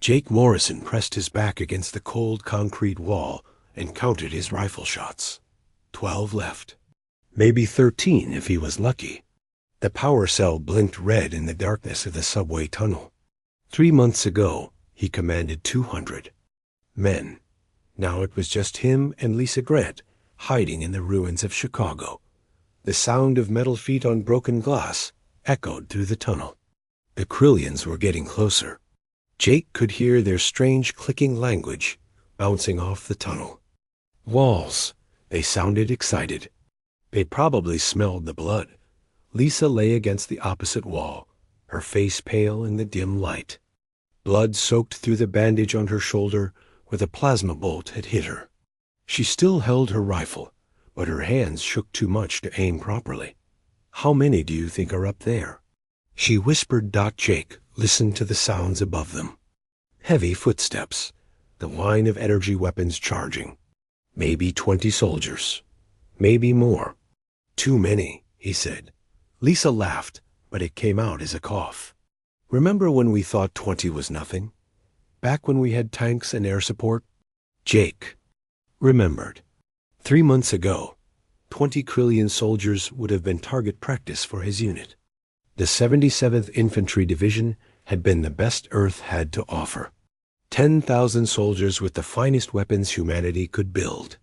Jake Morrison pressed his back against the cold concrete wall and counted his rifle shots. 12 left. Maybe 13 if he was lucky. The power cell blinked red in the darkness of the subway tunnel. 3 months ago, he commanded 200 men. Now it was just him and Lisa Grant, hiding in the ruins of Chicago. The sound of metal feet on broken glass echoed through the tunnel. The Krillians were getting closer. Jake could hear their strange clicking language bouncing off the tunnel. Walls. They sounded excited. They probably smelled the blood. Lisa lay against the opposite wall, her face pale in the dim light. Blood soaked through the bandage on her shoulder where the plasma bolt had hit her. She still held her rifle, but her hands shook too much to aim properly. How many do you think are up there? She whispered. Jake listened to the sounds above them. Heavy footsteps, the whine of energy weapons charging. Maybe 20 soldiers. Maybe more. Too many, he said. Lisa laughed, but it came out as a cough. Remember when we thought 20 was nothing? Back when we had tanks and air support? Jake remembered. 3 months ago, 20 Krillian soldiers would have been target practice for his unit. The 77th Infantry Division had been the best Earth had to offer. 10,000 soldiers with the finest weapons humanity could build.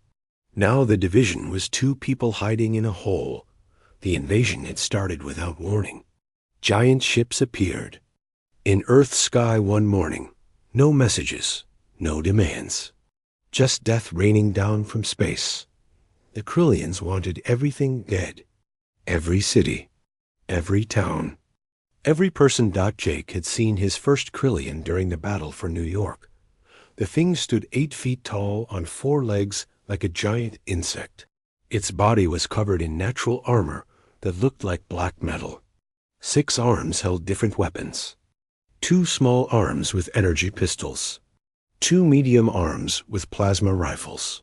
Now the division was 2 people hiding in a hole. The invasion had started without warning. Giant ships appeared. In Earth's sky one morning, no messages, no demands. Just death raining down from space. The Krillians wanted everything dead. Every city. Every town. Every person. Jake had seen his first Krillian during the battle for New York. The thing stood 8 feet tall on 4 legs like a giant insect. Its body was covered in natural armor that looked like black metal. 6 arms held different weapons. 2 small arms with energy pistols. 2 medium arms with plasma rifles.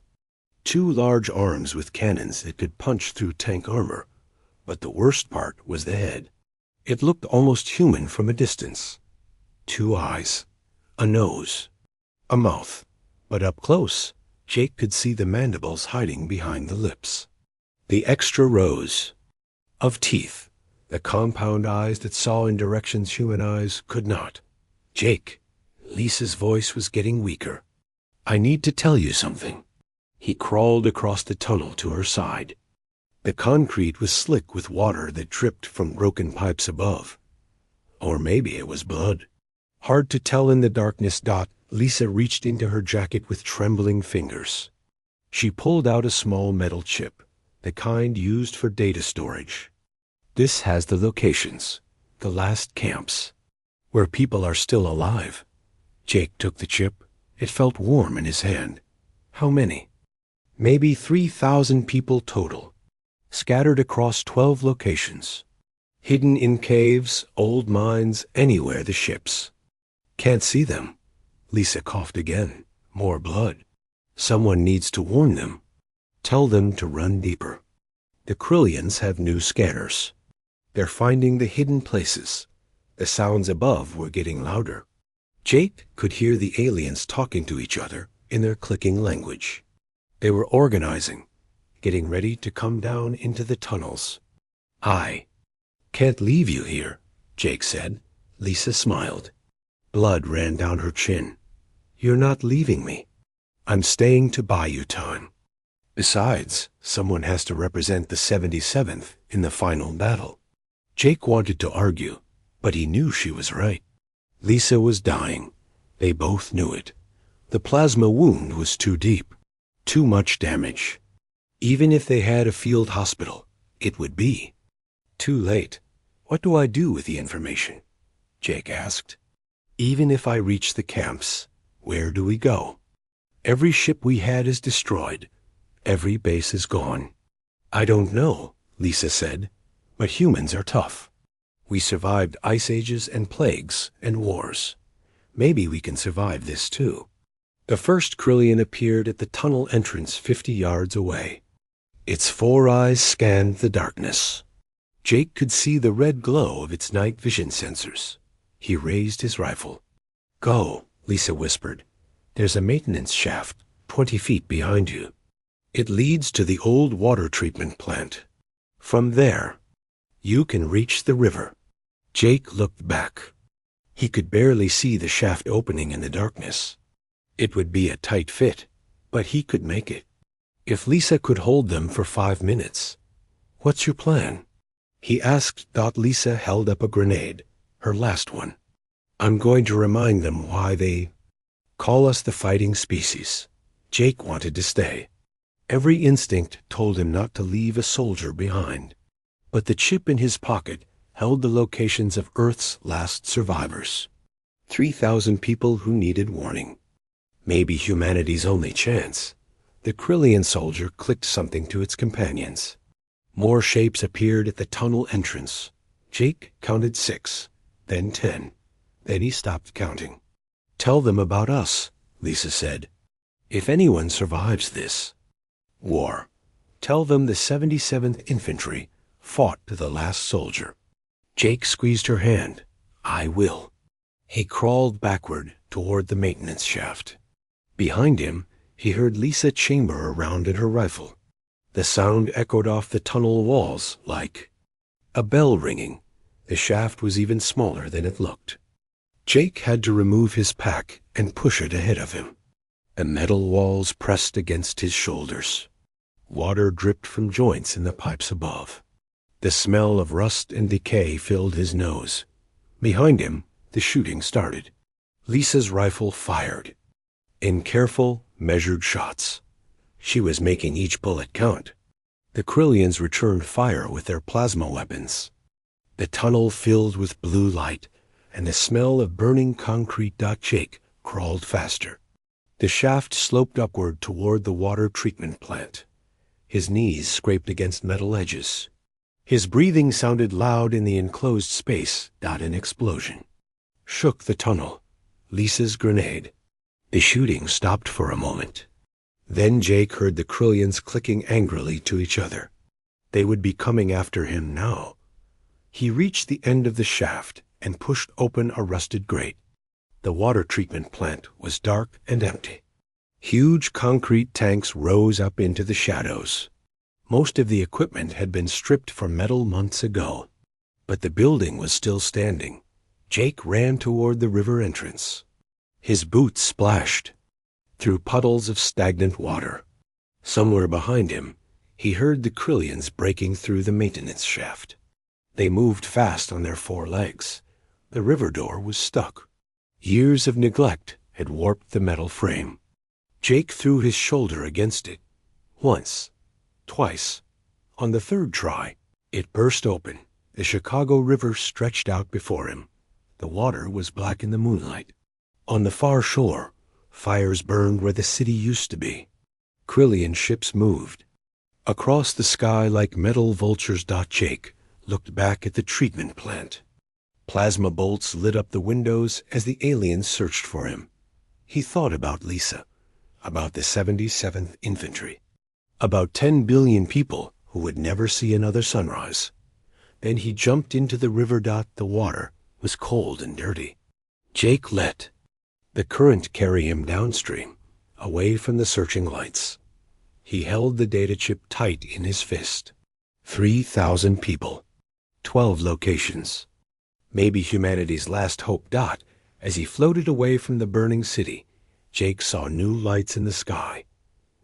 2 large arms with cannons that could punch through tank armor. But the worst part was the head. It looked almost human from a distance. 2 eyes, a nose, a mouth. But up close, Jake could see the mandibles hiding behind the lips. The extra rows of teeth, the compound eyes that saw in directions human eyes could not. Jake, Lisa's voice was getting weaker. I need to tell you something. He crawled across the tunnel to her side. The concrete was slick with water that dripped from broken pipes above. Or maybe it was blood. Hard to tell in the darkness. Lisa reached into her jacket with trembling fingers. She pulled out a small metal chip, the kind used for data storage. This has the locations, the last camps, where people are still alive. Jake took the chip. It felt warm in his hand. How many? Maybe 3,000 people total, scattered across 12 locations, hidden in caves, old mines, anywhere the ships. Can't see them. Lisa coughed again. More blood. Someone needs to warn them. Tell them to run deeper. The Krillians have new scanners. They're finding the hidden places. The sounds above were getting louder. Jake could hear the aliens talking to each other in their clicking language. They were organizing, getting ready to come down into the tunnels. I can't leave you here, Jake said. Lisa smiled. Blood ran down her chin. You're not leaving me. I'm staying to buy you time. Besides, someone has to represent the 77th in the final battle. Jake wanted to argue, but he knew she was right. Lisa was dying. They both knew it. The plasma wound was too deep. Too much damage. Even if they had a field hospital, it would be too late. What do I do with the information? Jake asked. Even if I reach the camps, where do we go? Every ship we had is destroyed. Every base is gone. I don't know, Lisa said, but humans are tough. We survived ice ages and plagues and wars. Maybe we can survive this too. The first Krillian appeared at the tunnel entrance 50 yards away. Its 4 eyes scanned the darkness. Jake could see the red glow of its night vision sensors. He raised his rifle. Go, Lisa whispered. "There's a maintenance shaft 20 feet behind you. It leads to the old water treatment plant. From there, you can reach the river." Jake looked back. He could barely see the shaft opening in the darkness. It would be a tight fit, but he could make it. If Lisa could hold them for 5 minutes. "What's your plan?" he asked. Lisa held up a grenade, her last one. "I'm going to remind them why they call us the fighting species." Jake wanted to stay. Every instinct told him not to leave a soldier behind. But the chip in his pocket held the locations of Earth's last survivors. 3,000 people who needed warning. Maybe humanity's only chance. The Krillian soldier clicked something to its companions. More shapes appeared at the tunnel entrance. Jake counted 6, then 10. Then he stopped counting. "Tell them about us," Lisa said. "If anyone survives this war, tell them the 77th Infantry fought to the last soldier." Jake squeezed her hand. "I will." He crawled backward toward the maintenance shaft. Behind him, he heard Lisa chamber around in her rifle. The sound echoed off the tunnel walls like a bell ringing. The shaft was even smaller than it looked. Jake had to remove his pack and push it ahead of him. The metal walls pressed against his shoulders. Water dripped from joints in the pipes above. The smell of rust and decay filled his nose. Behind him, the shooting started. Lisa's rifle fired. In careful, measured shots. She was making each bullet count. The Krillians returned fire with their plasma weapons. The tunnel filled with blue light, and the smell of burning concrete. Jake crawled faster. The shaft sloped upward toward the water treatment plant. His knees scraped against metal edges. His breathing sounded loud in the enclosed space. An explosion shook the tunnel. Lisa's grenade. The shooting stopped for a moment. Then Jake heard the Krillians clicking angrily to each other. They would be coming after him now. He reached the end of the shaft and pushed open a rusted grate. The water treatment plant was dark and empty. Huge concrete tanks rose up into the shadows. Most of the equipment had been stripped from metal months ago, but the building was still standing. Jake ran toward the river entrance. His boots splashed through puddles of stagnant water. Somewhere behind him, he heard the Krillians breaking through the maintenance shaft. They moved fast on their 4 legs. The river door was stuck. Years of neglect had warped the metal frame. Jake threw his shoulder against it. Once, twice. On the 3rd try, it burst open. The Chicago River stretched out before him. The water was black in the moonlight. On the far shore, fires burned where the city used to be. Krillian ships moved across the sky like metal vultures. Jake looked back at the treatment plant. Plasma bolts lit up the windows as the aliens searched for him. He thought about Lisa, about the 77th Infantry, about 10 billion people who would never see another sunrise. Then he jumped into the river. The water was cold and dirty. Jake let the current carry him downstream, away from the searching lights. He held the data chip tight in his fist. 3,000 people. 12 locations. Maybe humanity's last hope. As he floated away from the burning city, Jake saw new lights in the sky.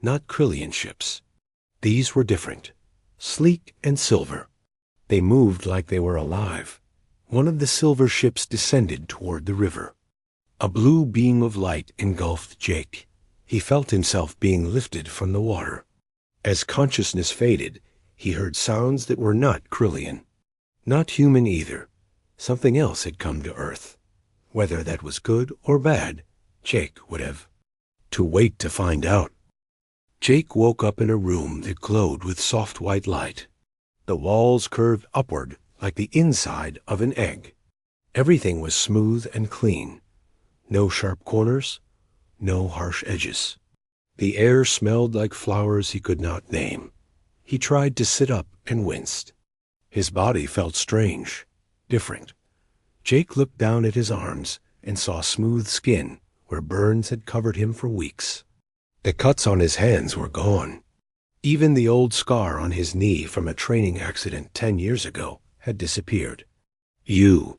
Not Krillian ships. These were different. Sleek and silver. They moved like they were alive. One of the silver ships descended toward the river. A blue beam of light engulfed Jake. He felt himself being lifted from the water. As consciousness faded, he heard sounds that were not Krillian. Not human either. Something else had come to Earth. Whether that was good or bad, Jake would have to wait to find out. Jake woke up in a room that glowed with soft white light. The walls curved upward like the inside of an egg. Everything was smooth and clean. No sharp corners, no harsh edges. The air smelled like flowers he could not name. He tried to sit up and winced. His body felt strange, different. Jake looked down at his arms and saw smooth skin where burns had covered him for weeks. The cuts on his hands were gone. Even the old scar on his knee from a training accident 10 years ago had disappeared. "You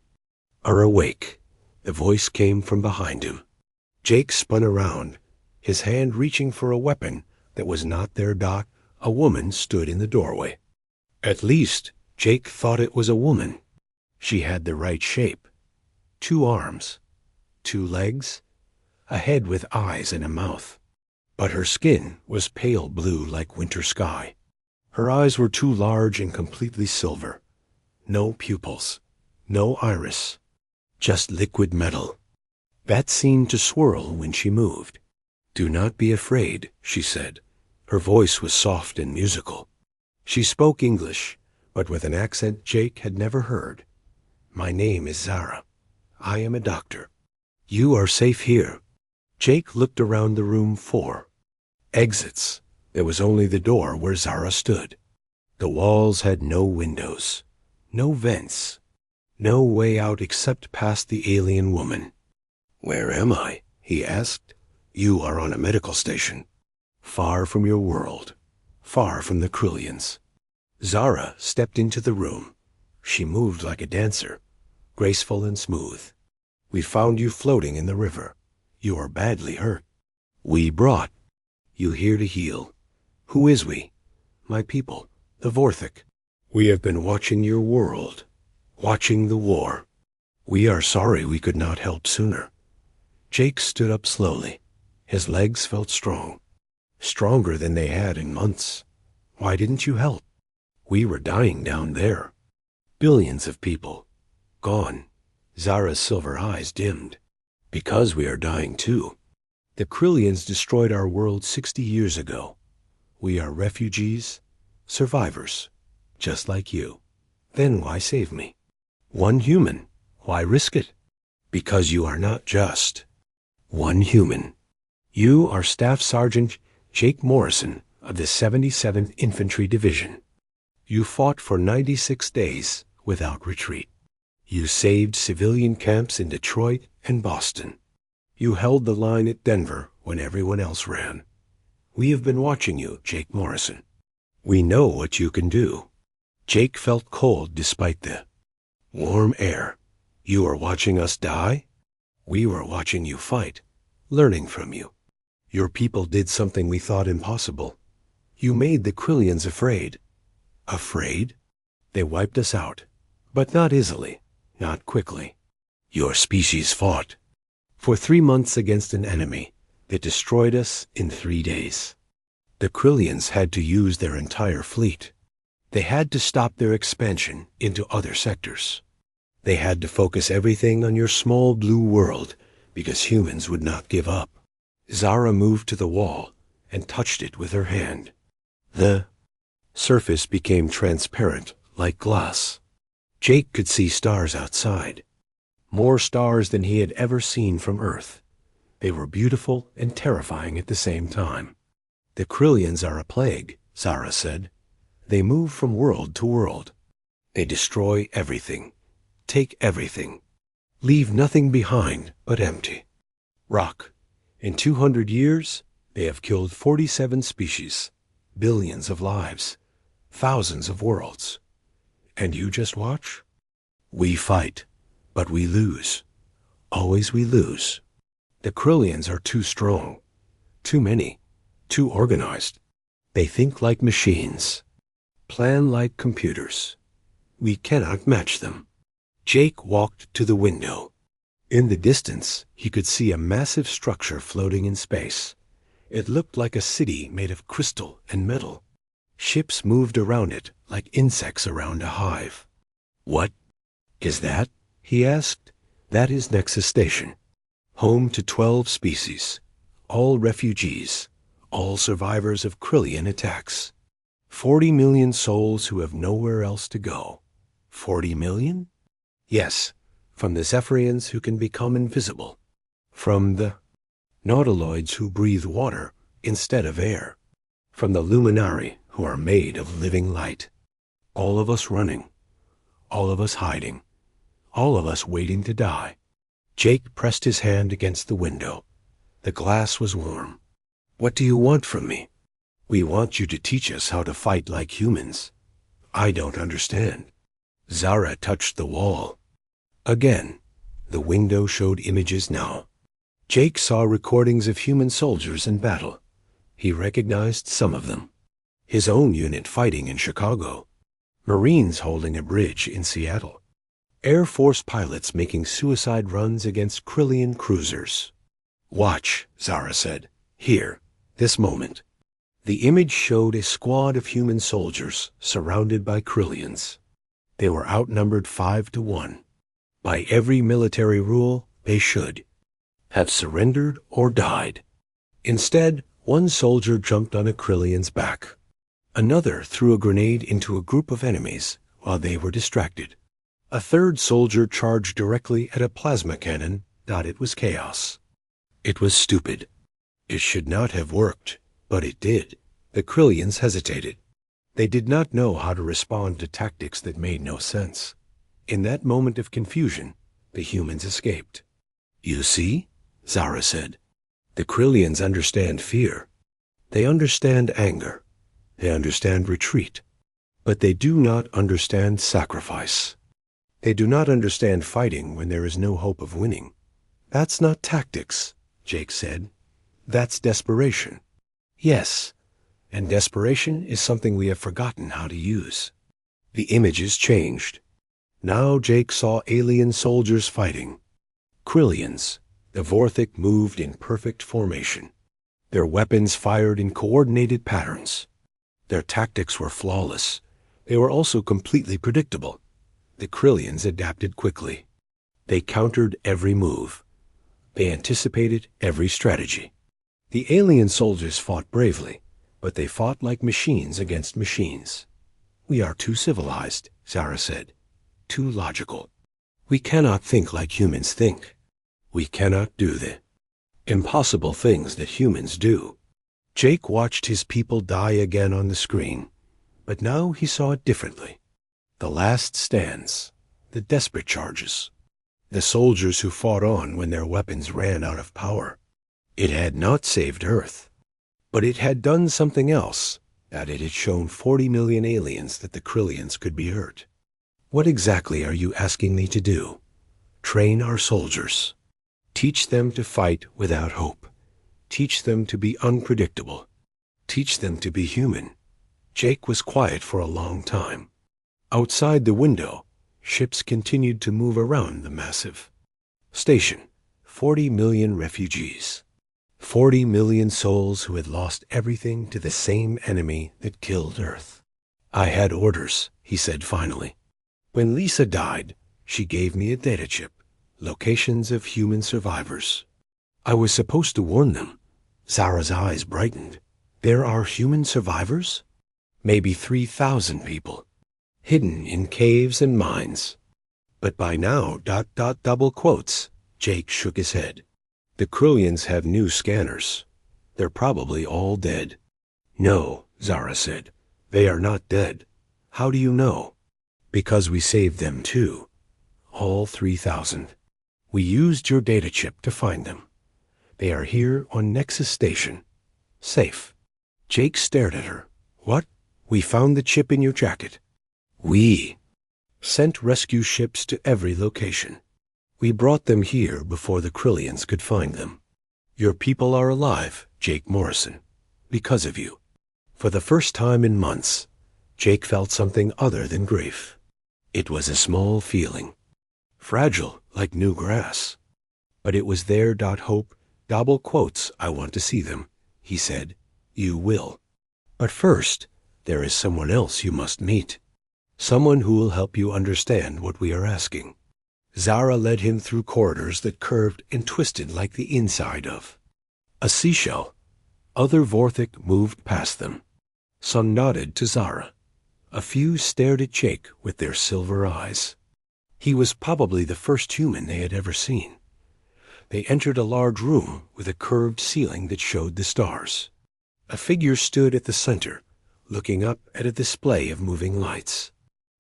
are awake," the voice came from behind him. Jake spun around, his hand reaching for a weapon that was not there. A woman stood in the doorway. At least, Jake thought it was a woman. She had the right shape. 2 arms, 2 legs, a head with eyes and a mouth. But her skin was pale blue like winter sky. Her eyes were too large and completely silver. No pupils, no iris, just liquid metal. That seemed to swirl when she moved. "Do not be afraid," she said. Her voice was soft and musical. She spoke English, but with an accent Jake had never heard. "My name is Zara. I am a doctor. You are safe here." Jake looked around the room. 4 exits. There was only the door where Zara stood. The walls had no windows, no vents, no way out except past the alien woman. "Where am I?" he asked. "You are on a medical station. Far from your world, far from the Krillians." Zara stepped into the room. She moved like a dancer, graceful and smooth. "We found you floating in the river. You are badly hurt. We brought you here to heal." "Who is we?" "My people, the Vorthik. We have been watching your world, watching the war. We are sorry we could not help sooner." Jake stood up slowly. His legs felt strong, stronger than they had in months. "Why didn't you help? We were dying down there. Billions of people, gone." Zara's silver eyes dimmed. "Because we are dying too. The Krillians destroyed our world 60 years ago. We are refugees, survivors, just like you. Then why save me? One human, why risk it? Because you are not just one human. You are Staff Sergeant Jake Morrison of the 77th Infantry Division. You fought for 96 days without retreat. You saved civilian camps in Detroit and Boston. You held the line at Denver when everyone else ran. We have been watching you, Jake Morrison. We know what you can do." Jake felt cold despite the warm air. "You are watching us die? We were watching you fight, learning from you. Your people did something we thought impossible. You made the Krillians afraid." "Afraid?" "They wiped us out, but not easily, not quickly. Your species fought for 3 months against an enemy that destroyed us in 3 days. The Krillians had to use their entire fleet. They had to stop their expansion into other sectors. They had to focus everything on your small blue world because humans would not give up." Zara moved to the wall and touched it with her hand. The surface became transparent like glass. Jake could see stars outside. More stars than he had ever seen from Earth. They were beautiful and terrifying at the same time. "The Krillians are a plague," Zara said. "They move from world to world. They destroy everything, take everything, leave nothing behind but empty. Rock. In 200 years, they have killed 47 species, billions of lives, thousands of worlds. And you just watch? We fight, but we lose. Always we lose. The Krillians are too strong, too many, too organized. They think like machines, plan like computers. We cannot match them." Jake walked to the window. In the distance, he could see a massive structure floating in space. It looked like a city made of crystal and metal. Ships moved around it like insects around a hive. "What is that?" he asked. "That is Nexus Station, home to 12 species, all refugees, all survivors of Krillian attacks. 40 million souls who have nowhere else to go." 40 million? Yes, from the Zephyrians who can become invisible, from the Nautiloids who breathe water instead of air, from the Luminari who are made of living light. All of us running, all of us hiding, all of us waiting to die. Jake pressed his hand against the window. The glass was warm. "What do you want from me?" "We want you to teach us how to fight like humans." "I don't understand." Zara touched the wall. Again, the window showed images now. Jake saw recordings of human soldiers in battle. He recognized some of them. His own unit fighting in Chicago. Marines holding a bridge in Seattle. Air Force pilots making suicide runs against Krillian cruisers. "Watch," Zara said. "Here, this moment." The image showed a squad of human soldiers surrounded by Krillians. They were outnumbered 5-1. By every military rule, they should have surrendered or died. Instead, one soldier jumped on a Krillian's back. Another threw a grenade into a group of enemies while they were distracted. A third soldier charged directly at a plasma cannon. It was chaos. It was stupid. It should not have worked, but it did. The Krillians hesitated. They did not know how to respond to tactics that made no sense. In that moment of confusion, the humans escaped. "You see," Zara said, "the Krillians understand fear. They understand anger. They understand retreat. But they do not understand sacrifice. They do not understand fighting when there is no hope of winning." "That's not tactics," Jake said. "That's desperation." "Yes, and desperation is something we have forgotten how to use." The images changed. Now Jake saw alien soldiers fighting. Krillians. The Vorthik moved in perfect formation. Their weapons fired in coordinated patterns. Their tactics were flawless. They were also completely predictable. The Krillians adapted quickly. They countered every move. They anticipated every strategy. The alien soldiers fought bravely, but they fought like machines against machines. "We are too civilized," Zara said. "Too logical. We cannot think like humans think. We cannot do the impossible things that humans do." Jake watched his people die again on the screen, but now he saw it differently. The last stands, the desperate charges, the soldiers who fought on when their weapons ran out of power. It had not saved Earth, but it had done something else, that it had shown 40 million aliens that the Krillians could be hurt. "What exactly are you asking me to do?" "Train our soldiers. Teach them to fight without hope. Teach them to be unpredictable. Teach them to be human." Jake was quiet for a long time. Outside the window, ships continued to move around the massive station. 40 million refugees. 40 million souls who had lost everything to the same enemy that killed Earth. "I had orders," he said finally. "When Lisa died, she gave me a data chip, locations of human survivors. I was supposed to warn them." Zara's eyes brightened. "There are human survivors?" "Maybe 3,000 people, hidden in caves and mines." "But by now, double quotes." Jake shook his head. "The Krillians have new scanners. They're probably all dead." "No," Zara said. "They are not dead." "How do you know?" "Because we saved them too. All 3,000. We used your data chip to find them. They are here on Nexus Station. Safe." Jake stared at her. "What?" "We found the chip in your jacket. We sent rescue ships to every location. We brought them here before the Krillians could find them. Your people are alive, Jake Morrison, because of you." For the first time in months, Jake felt something other than grief. It was a small feeling, fragile like new grass. But it was there. Hope, double quotes, "I want to see them," he said. "You will. But first, there is someone else you must meet. Someone who will help you understand what we are asking." Zara led him through corridors that curved and twisted like the inside of a seashell. Other Vorthik moved past them. Some nodded to Zara. A few stared at Jake with their silver eyes. He was probably the first human they had ever seen. They entered a large room with a curved ceiling that showed the stars. A figure stood at the center, looking up at a display of moving lights.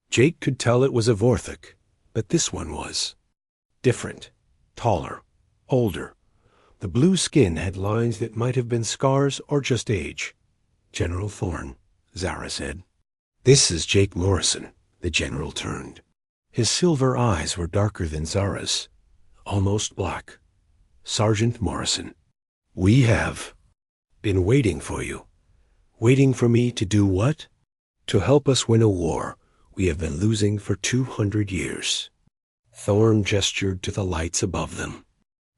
Jake could tell it was a Vorthik, but this one was different, taller, older. The blue skin had lines that might have been scars or just age. "General Thorne," Zara said. "This is Jake Morrison." The general turned. His silver eyes were darker than Zara's, almost black. "Sergeant Morrison, we have been waiting for you." "Waiting for me to do what?" "To help us win a war we have been losing for 200 years. Thorne gestured to the lights above them.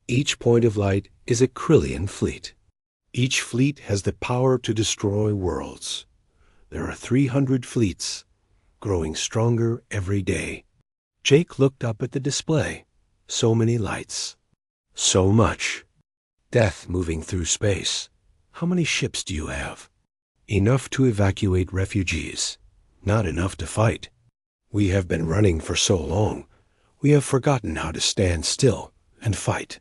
"Each point of light is a Krillian fleet. Each fleet has the power to destroy worlds. There are 300 fleets, growing stronger every day." Jake looked up at the display. So many lights. So much. Death moving through space. "How many ships do you have?" "Enough to evacuate refugees. Not enough to fight. We have been running for so long, we have forgotten how to stand still and fight."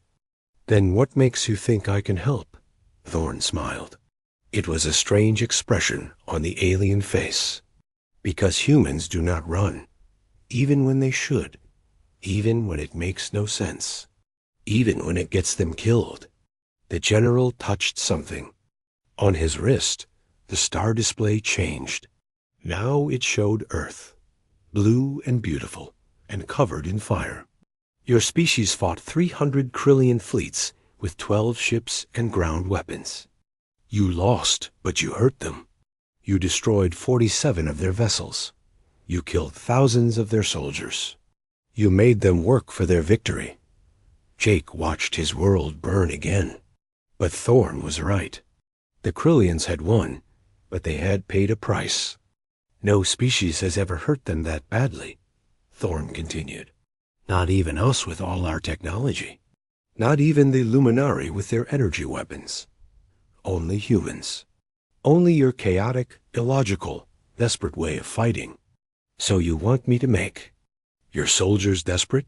"Then what makes you think I can help?" Thorne smiled. It was a strange expression on the alien face. "Because humans do not run, even when they should, even when it makes no sense, even when it gets them killed." The general touched something. On his wrist, the star display changed. Now it showed Earth, blue and beautiful, and covered in fire. "Your species fought 300 Krillian fleets with 12 ships and ground weapons. You lost, but you hurt them. You destroyed 47 of their vessels. You killed thousands of their soldiers. You made them work for their victory." Jake watched his world burn again. But Thorne was right. The Krillians had won, but they had paid a price. "No species has ever hurt them that badly," Thorne continued. "Not even us with all our technology. Not even the Luminari with their energy weapons. Only humans. Only your chaotic, illogical, desperate way of fighting. So you want me to make your soldiers desperate?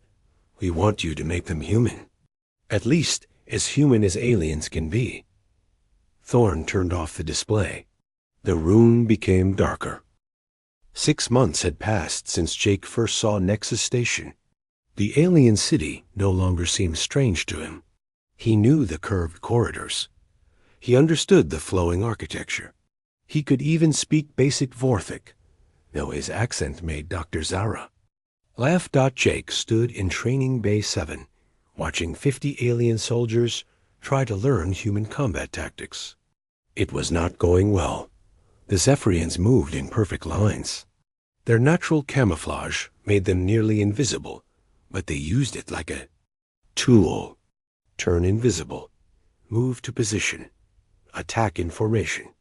We want you to make them human. At least as human as aliens can be." Thorne turned off the display. The room became darker. 6 months had passed since Jake first saw Nexus Station. The alien city no longer seemed strange to him. He knew the curved corridors. He understood the flowing architecture. He could even speak basic Vorthic, though his accent made Dr. Zara. Laugh. Jake stood in Training Bay 7, watching 50 alien soldiers try to learn human combat tactics. It was not going well. The Zephyrians moved in perfect lines. Their natural camouflage made them nearly invisible, but they used it like a tool. Turn invisible. Move to position. Attack in formation.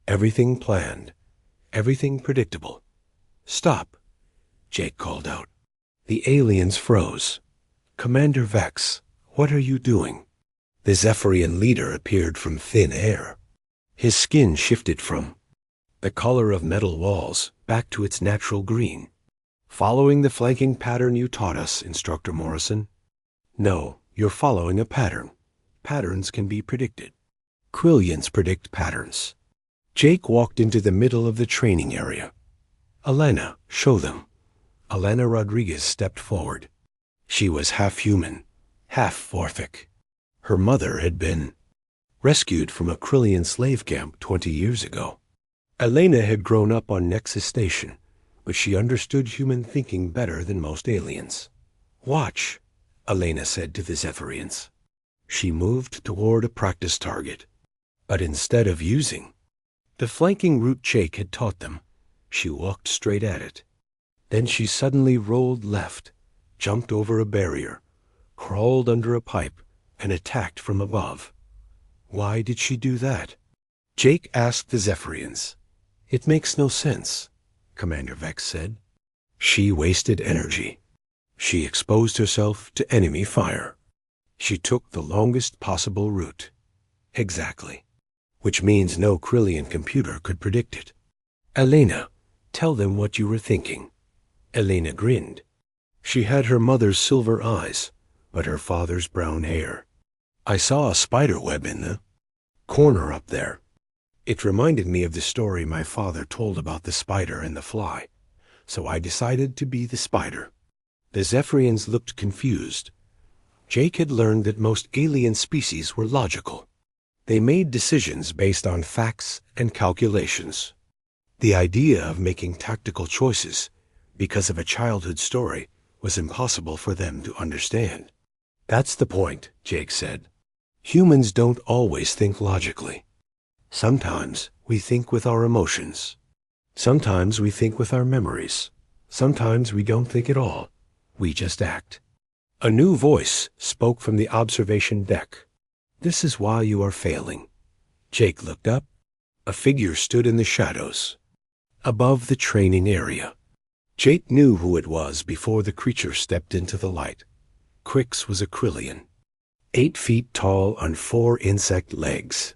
Everything planned. Everything predictable. "Stop," Jake called out. The aliens froze. "Commander Vex, what are you doing?" The Zephyrian leader appeared from thin air. His skin shifted from the color of metal walls back to its natural green. "Following the flanking pattern you taught us, Instructor Morrison." "No, you're following a pattern. Patterns can be predicted. Krillians predict patterns." Jake walked into the middle of the training area. "Elena, show them." Elena Rodriguez stepped forward. She was half human, half Vorthic. Her mother had been rescued from a Krillian slave camp 20 years ago. Elena had grown up on Nexus Station, but she understood human thinking better than most aliens. "Watch," Elena said to the Zephyrians. She moved toward a practice target, but instead of using the flanking route Jake had taught them, she walked straight at it. Then she suddenly rolled left, jumped over a barrier, crawled under a pipe, and attacked from above. Why did she do that? Jake asked the Zephyrians. "It makes no sense," Commander Vex said. "She wasted energy. She exposed herself to enemy fire. She took the longest possible route." "Exactly. Which means no Krillian computer could predict it." "Elena, tell them what you were thinking." Elena grinned. She had her mother's silver eyes, but her father's brown hair. "I saw a spider web in the corner up there. It reminded me of the story my father told about the spider and the fly, so I decided to be the spider." The Zephyrians looked confused. Jake had learned that most alien species were logical. They made decisions based on facts and calculations. The idea of making tactical choices because of a childhood story was impossible for them to understand. That's the point, Jake said. Humans don't always think logically. Sometimes we think with our emotions. Sometimes we think with our memories. Sometimes we don't think at all. We just act. A new voice spoke from the observation deck. This is why you are failing. Jake looked up. A figure stood in the shadows, above the training area. Jake knew who it was before the creature stepped into the light. Crix was a Krillian, 8 feet tall on 4 insect legs,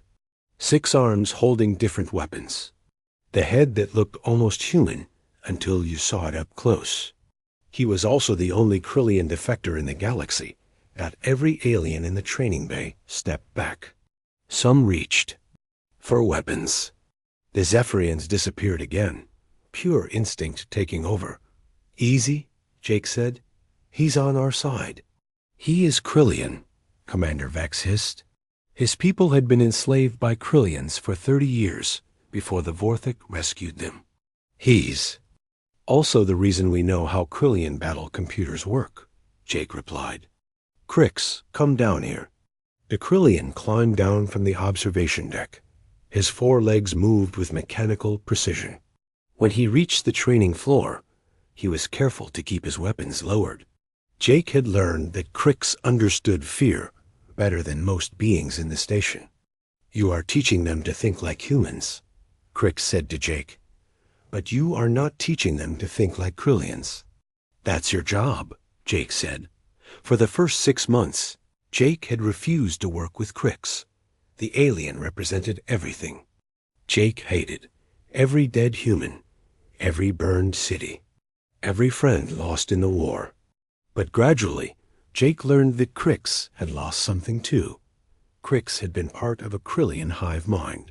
6 arms holding different weapons, the head that looked almost human until you saw it up close. He was also the only Krillian defector in the galaxy. Not every alien in the training bay stepped back. Some reached for weapons. The Zephyrians disappeared again, pure instinct taking over. Easy, Jake said. He's on our side. He is Krillian, Commander Vex hissed. His people had been enslaved by Krillians for 30 years before the Vorthik rescued them. He's also the reason we know how Krillian battle computers work, Jake replied. Crix, come down here. The Krillian climbed down from the observation deck. His 4 legs moved with mechanical precision. When he reached the training floor, he was careful to keep his weapons lowered. Jake had learned that Crix understood fear better than most beings in the station. You are teaching them to think like humans, Crix said to Jake. But you are not teaching them to think like Krillians. That's your job, Jake said. For the first 6 months, Jake had refused to work with Crix. The alien represented everything. Jake hated every dead human, every burned city, every friend lost in the war. But gradually, Jake learned that Crix had lost something too. Crix had been part of a Krillian hive mind.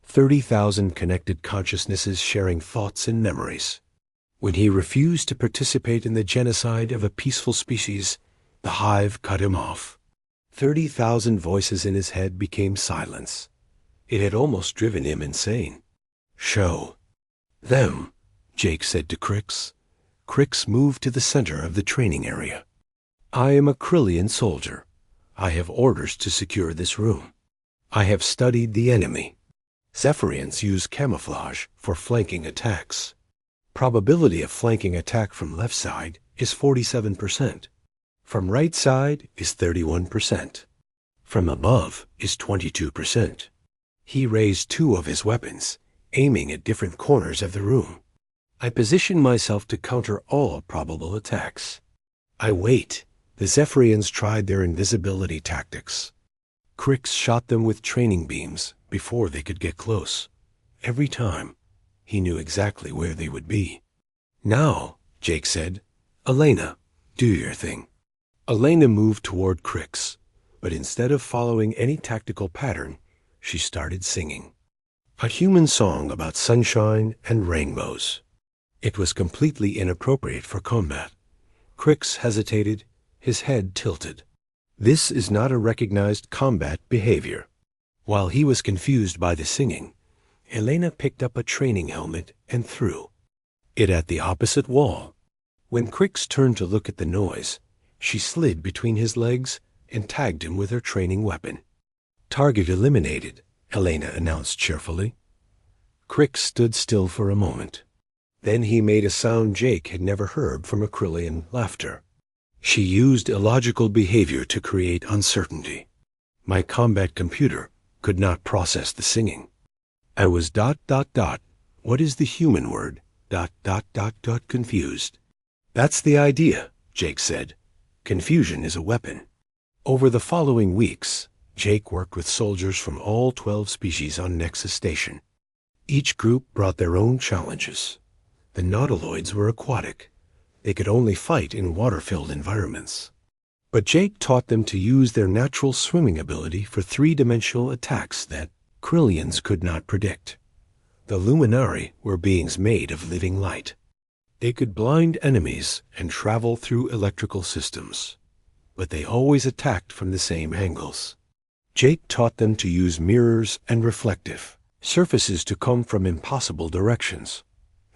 30,000 connected consciousnesses sharing thoughts and memories. When he refused to participate in the genocide of a peaceful species, the hive cut him off. 30,000 voices in his head became silence. It had almost driven him insane. Show them, Jake said to Crix. Crix moved to the center of the training area. I am a Krillian soldier. I have orders to secure this room. I have studied the enemy. Zephyrians use camouflage for flanking attacks. Probability of flanking attack from left side is 47%. From right side is 31%. From above is 22%. He raised 2 of his weapons, aiming at different corners of the room. I position myself to counter all probable attacks. I wait. The Zephyrians tried their invisibility tactics. Crix shot them with training beams before they could get close. Every time, he knew exactly where they would be. Now, Jake said, Elena, do your thing. Elena moved toward Crix, but instead of following any tactical pattern, she started singing. A human song about sunshine and rainbows. It was completely inappropriate for combat. Crix hesitated, his head tilted. This is not a recognized combat behavior. While he was confused by the singing, Elena picked up a training helmet and threw it at the opposite wall. When Crix turned to look at the noise, she slid between his legs and tagged him with her training weapon. Target eliminated, Elena announced cheerfully. Crix stood still for a moment. Then he made a sound Jake had never heard from a Krillian, laughter. She used illogical behavior to create uncertainty. My combat computer could not process the singing. I was ... What is the human word? ... confused. That's the idea, Jake said. Confusion is a weapon. Over the following weeks, Jake worked with soldiers from all 12 species on Nexus Station. Each group brought their own challenges. The nautiloids were aquatic. They could only fight in water-filled environments. But Jake taught them to use their natural swimming ability for 3-dimensional attacks that Krillians could not predict. The Luminari were beings made of living light. They could blind enemies and travel through electrical systems. but they always attacked from the same angles. Jake taught them to use mirrors and reflective surfaces to come from impossible directions.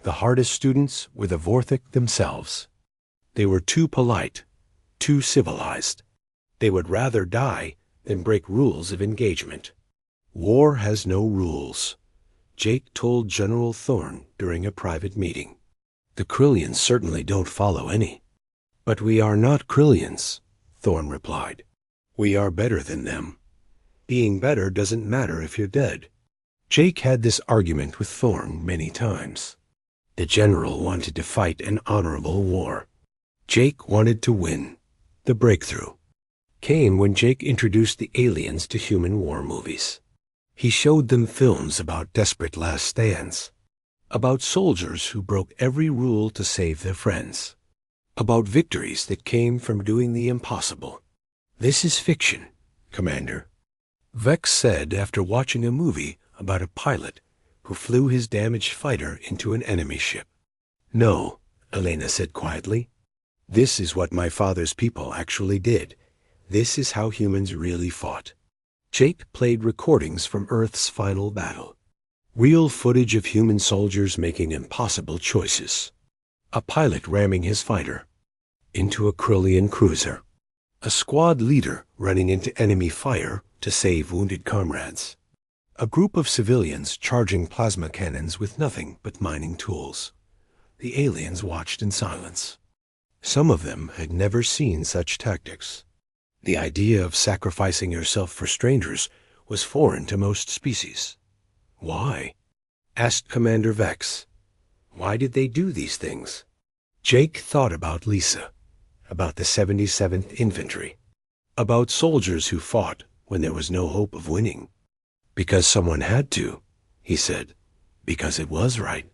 The hardest students were the Vorthik themselves. They were too polite, too civilized. They would rather die than break rules of engagement. War has no rules, Jake told General Thorne during a private meeting. The Krillians certainly don't follow any. But we are not Krillians, Thorne replied. We are better than them. Being better doesn't matter if you're dead. Jake had this argument with Thorne many times. The general wanted to fight an honorable war. Jake wanted to win. The breakthrough came when Jake introduced the aliens to human war movies. He showed them films about desperate last stands, about soldiers who broke every rule to save their friends, about victories that came from doing the impossible. This is fiction, Commander, Vex said after watching a movie about a pilot who flew his damaged fighter into an enemy ship. No, Elena said quietly. This is what my father's people actually did. This is how humans really fought. Jake played recordings from Earth's final battle. Real footage of human soldiers making impossible choices. A pilot ramming his fighter into a Krillian cruiser. A squad leader running into enemy fire to save wounded comrades. A group of civilians charging plasma cannons with nothing but mining tools. The aliens watched in silence. Some of them had never seen such tactics. The idea of sacrificing yourself for strangers was foreign to most species. Why? Asked Commander Vex. Why did they do these things? Jake thought about Lisa, about the 77th Infantry, about soldiers who fought when there was no hope of winning. Because someone had to, he said. Because it was right.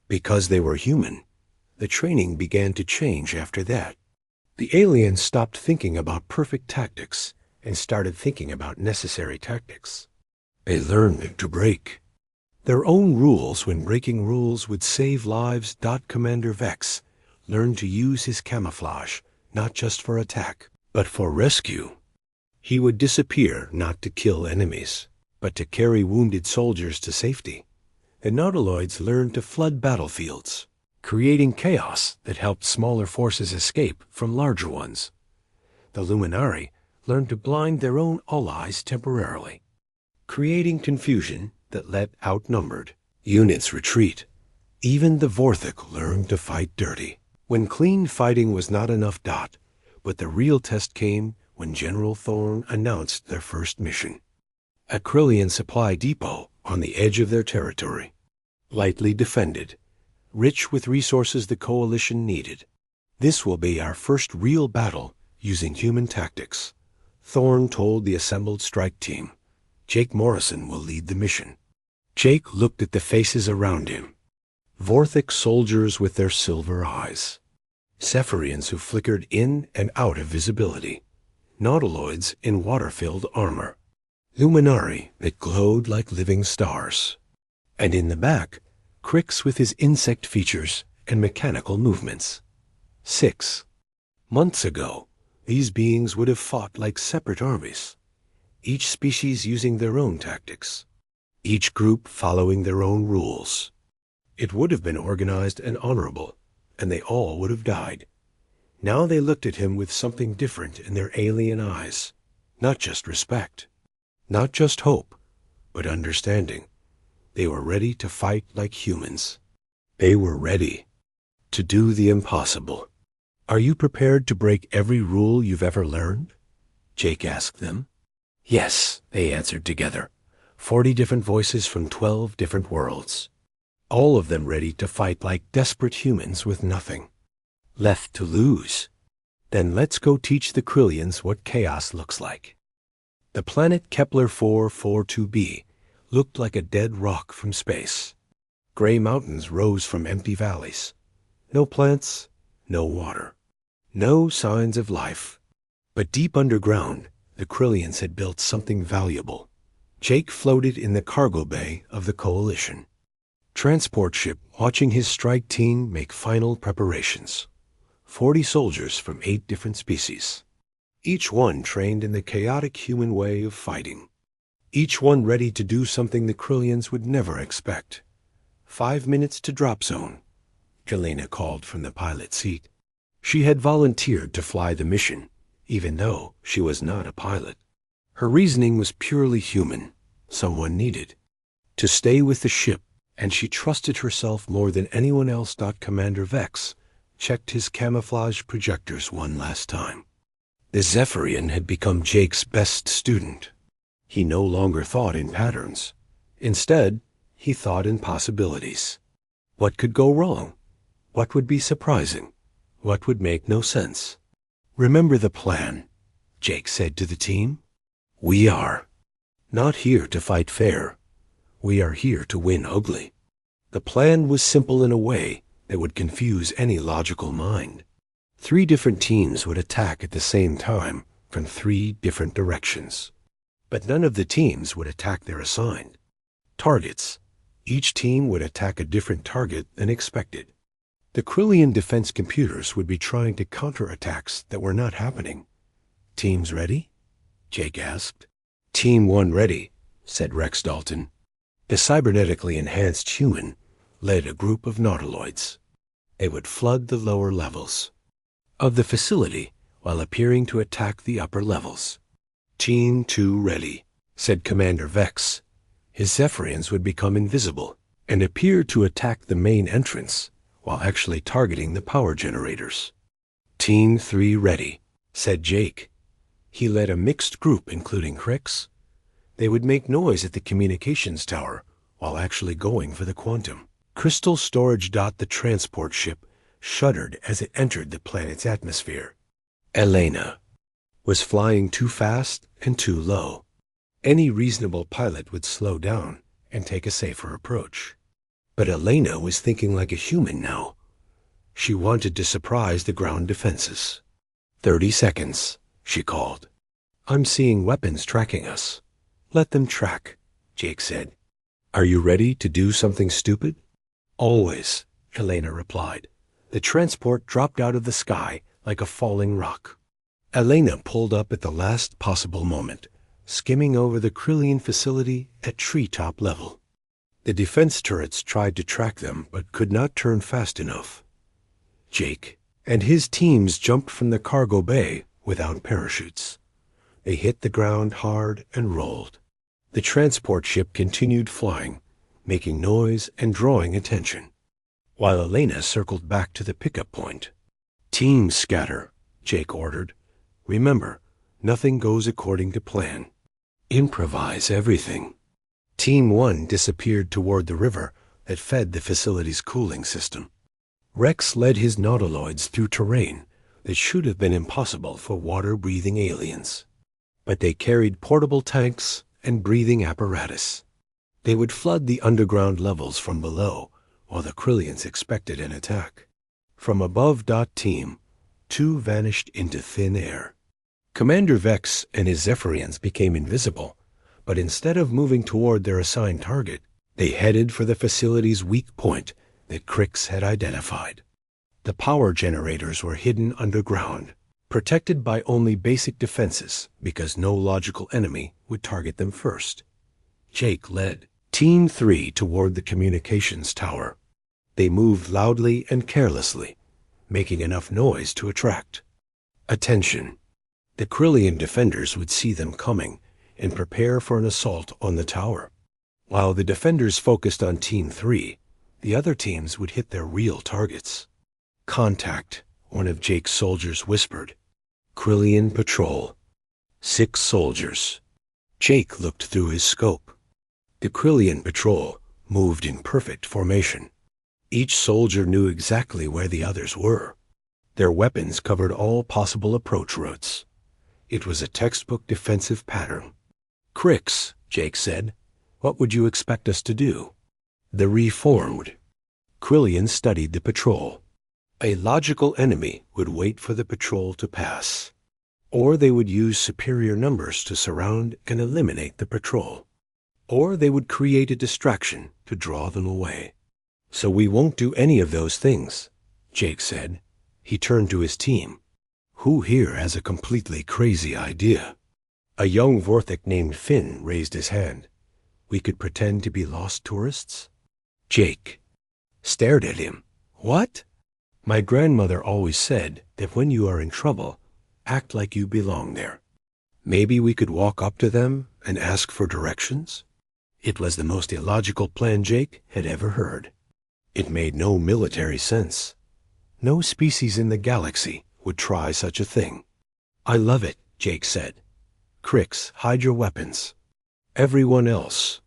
Because they were human. The training began to change after that. The aliens stopped thinking about perfect tactics and started thinking about necessary tactics. They learned to break their own rules when breaking rules would save lives. Commander Vex learned to use his camouflage, not just for attack, but for rescue. He would disappear not to kill enemies, but to carry wounded soldiers to safety. The Nautiloids learned to flood battlefields, creating chaos that helped smaller forces escape from larger ones. The Luminari learned to blind their own allies temporarily, creating confusion that let outnumbered units retreat. Even the Vorthik learned to fight dirty, when clean fighting was not enough. But the real test came when General Thorne announced their first mission. A Krillian supply depot on the edge of their territory, lightly defended, rich with resources the Coalition needed. This will be our first real battle using human tactics, Thorne told the assembled strike team. Jake Morrison will lead the mission. Jake looked at the faces around him. Vorthik soldiers with their silver eyes. Cepharians who flickered in and out of visibility. Nautiloids in water-filled armor. Luminari that glowed like living stars. And in the back, Crix with his insect features and mechanical movements. 6 months ago, these beings would have fought like separate armies, each species using their own tactics, each group following their own rules. It would have been organized and honorable, and they all would have died. Now they looked at him with something different in their alien eyes. Not just respect, not just hope, but understanding. They were ready to fight like humans. They were ready to do the impossible. Are you prepared to break every rule you've ever learned? Jake asked them. Yes, they answered together. 40 different voices from 12 different worlds. All of them ready to fight like desperate humans with nothing left to lose. Then let's go teach the Krillians what chaos looks like. The planet Kepler 442b looked like a dead rock from space. Gray mountains rose from empty valleys. No plants, no water, no signs of life. But deep underground, the Krillians had built something valuable. Jake floated in the cargo bay of the Coalition transport ship, watching his strike team make final preparations. 40 soldiers from 8 different species. each one trained in the chaotic human way of fighting. Each one ready to do something the Krillians would never expect. 5 minutes to drop zone, Jelena called from the pilot's seat. She had volunteered to fly the mission, even though she was not a pilot. Her reasoning was purely human. Someone needed to stay with the ship, and she trusted herself more than anyone else. Commander Vex checked his camouflage projectors one last time. The Zephyrian had become Jake's best student. He no longer thought in patterns. Instead, he thought in possibilities. What could go wrong? What would be surprising? What would make no sense? Remember the plan, Jake said to the team. We are not here to fight fair. We are here to win ugly. The plan was simple in a way that would confuse any logical mind. 3 different teams would attack at the same time from 3 different directions. But none of the teams would attack their assigned targets. Each team would attack a different target than expected. The Krillian defense computers would be trying to counter attacks that were not happening. Teams ready? Jake asked. Team 1 ready, said Rex Dalton. The cybernetically enhanced human led a group of nautiloids. They would flood the lower levels of the facility while appearing to attack the upper levels. Team 2 ready, said Commander Vex. His Zephyrians would become invisible and appear to attack the main entrance while actually targeting the power generators. Team 3 ready, said Jake. He led a mixed group including Crix. They would make noise at the communications tower while actually going for the quantum crystal storage. The transport ship shuddered as it entered the planet's atmosphere. Elena was flying too fast and too low. Any reasonable pilot would slow down and take a safer approach. But Elena was thinking like a human now. She wanted to surprise the ground defenses. 30 seconds, she called. I'm seeing weapons tracking us. Let them track, Jake said. Are you ready to do something stupid? Always, Elena replied. The transport dropped out of the sky like a falling rock. Elena pulled up at the last possible moment, skimming over the Krillian facility at treetop level. The defense turrets tried to track them but could not turn fast enough. Jake and his teams jumped from the cargo bay without parachutes. They hit the ground hard and rolled. The transport ship continued flying, making noise and drawing attention, while Elena circled back to the pickup point. Teams scatter, Jake ordered. Remember, nothing goes according to plan. Improvise everything. Team 1 disappeared toward the river that fed the facility's cooling system. Rex led his nautiloids through terrain that should have been impossible for water-breathing aliens. But they carried portable tanks and breathing apparatus. They would flood the underground levels from below while the Krillians expected an attack. From above. Team 2 vanished into thin air. Commander Vex and his Zephyrians became invisible, but instead of moving toward their assigned target, they headed for the facility's weak point that Crix had identified. The power generators were hidden underground, protected by only basic defenses because no logical enemy would target them first. Jake led Team 3 toward the communications tower. They moved loudly and carelessly, making enough noise to attract attention. The Krillian defenders would see them coming and prepare for an assault on the tower. While the defenders focused on Team 3, the other teams would hit their real targets. Contact, one of Jake's soldiers whispered. Krillian patrol. 6 soldiers. Jake looked through his scope. The Krillian patrol moved in perfect formation. Each soldier knew exactly where the others were. Their weapons covered all possible approach routes. It was a textbook defensive pattern. Crix, Jake said, what would you expect us to do? The reformed Krillian studied the patrol. A logical enemy would wait for the patrol to pass, or they would use superior numbers to surround and eliminate the patrol, or they would create a distraction to draw them away. So we won't do any of those things, Jake said. He turned to his team. Who here has a completely crazy idea? A young Vorthik named Finn raised his hand. We could pretend to be lost tourists? Jake stared at him. What? My grandmother always said that when you are in trouble, act like you belong there. Maybe we could walk up to them and ask for directions? It was the most illogical plan Jake had ever heard. It made no military sense. No species in the galaxy would try such a thing. I love it, Jake said. Crix, hide your weapons. Everyone else